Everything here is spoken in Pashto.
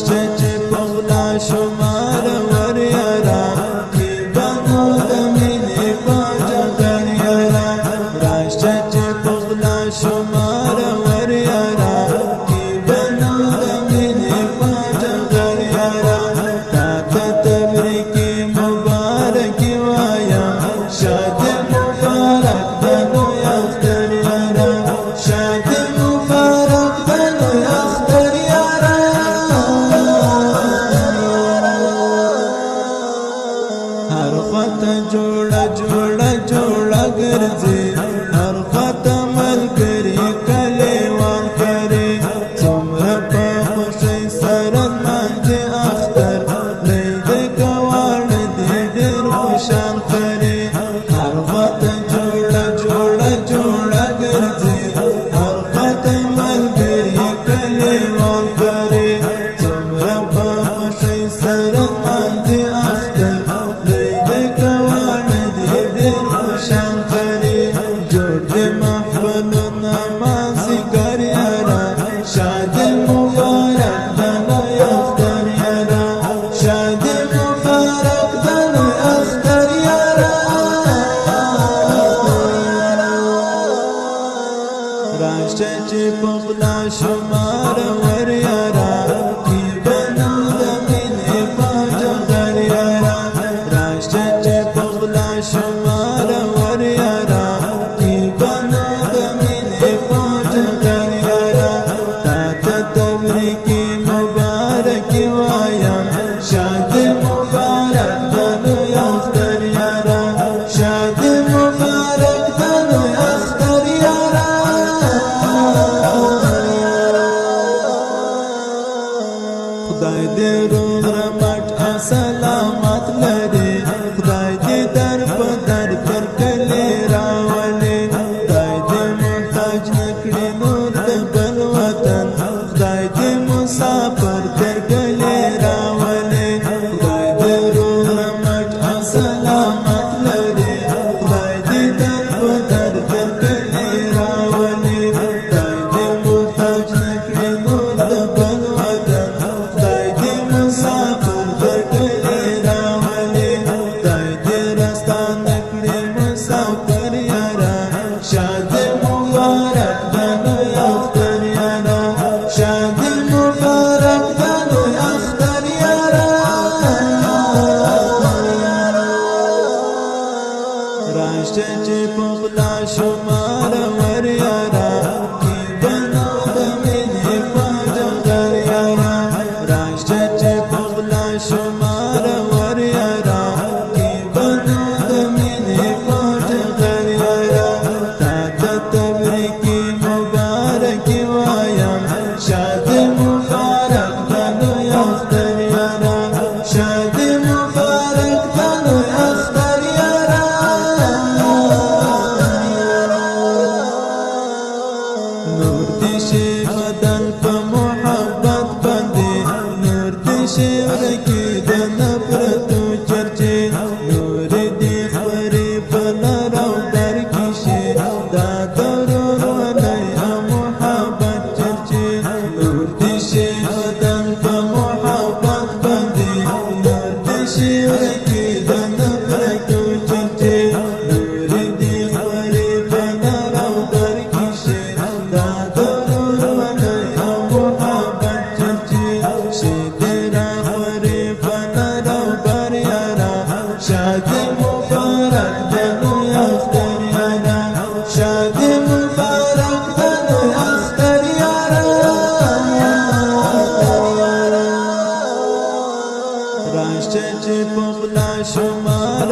راشته چې پغلا شمار ور یارا کی بنو د مینې په جګړ یارا راشته چې پغلا شمار ور یارا کی بنو د مینې په جګړ یارا تا ته تبریکی مبارک وایا شاد مبارک دنو اختر یارا شاد مبارک دنو اختر یارا هر خواته جوړه جوړه جوړه ګرځي هر خواته ملګري کلیوان کري څومره په خوښۍ سره لمانځي اختر دی د ګواړ دی ډېر خوشحال کري هر خواته جوړه جوړه جوړه ګرځي هر خواته ملګري کلیوان کري څومره په خوښۍ سره لمانځي اختر دی د ګواړ دی ډېر خوشحال کري جوړ دې محفلونه مازدیګر یارا شاد مبارک دنو اختر یارا شاد مبارک دنو اختر یارا راشته چې پغلا شمار ور یارا کی بنو د مینې په جګړ یارا راشته چې پغلا شمار ور یارا کی بنو د مینې په جګړ یارا تا ته تبریکی مبارک وایم شاد مبارک دنو اختر یارا شاد مبارک دنو اختر یارا خدای دې روغ رمټ او سلامت لري خدای دې در په در پر کلی راولي خدای دې محتاج نکړي نور د بل وطن خدای دې مسافر تر کلی راولي خدای دې روغ رمټ او سلامت لري خدای دې در په در پر کلی راولي خدای دې محتاج نکړي نور د بل وطن خدای دې مسافر تر کلی راولي خدای دې راستا نکړي مسافر یارا شاد مبارک دنو اختر یارا شاد مبارک دنو اختر یارا راشته چې پغلا شمار ور یارا کی بنو د مینې په جګړ یارا راشته چې پغلا شمار ور یارا کی بنو د مینې په جګړ یارا تا ته تبریکی مبارک وایم شاد مبارک دنو اختر یارا شاد مبارک دنو اختر یارا نور دې شي بدل په محبت باندې نور دې شي ورکی د نفرتو چرچې نور دې خبرې په لر او در کې شي دا د ورورولۍ او محبت چرچې نور دې شي بدل په محبت باندې نور دې شي ورکی د نفرتو چرچې نور دې خبرې په لر او در کې شي دا د ورورولۍ او محبت چرچې شي دې راخورې په لر او بر یارا شاد مبارک دنو اختر یارا شاد مبارک دنو اختر یارا راشته چې پغلا شمار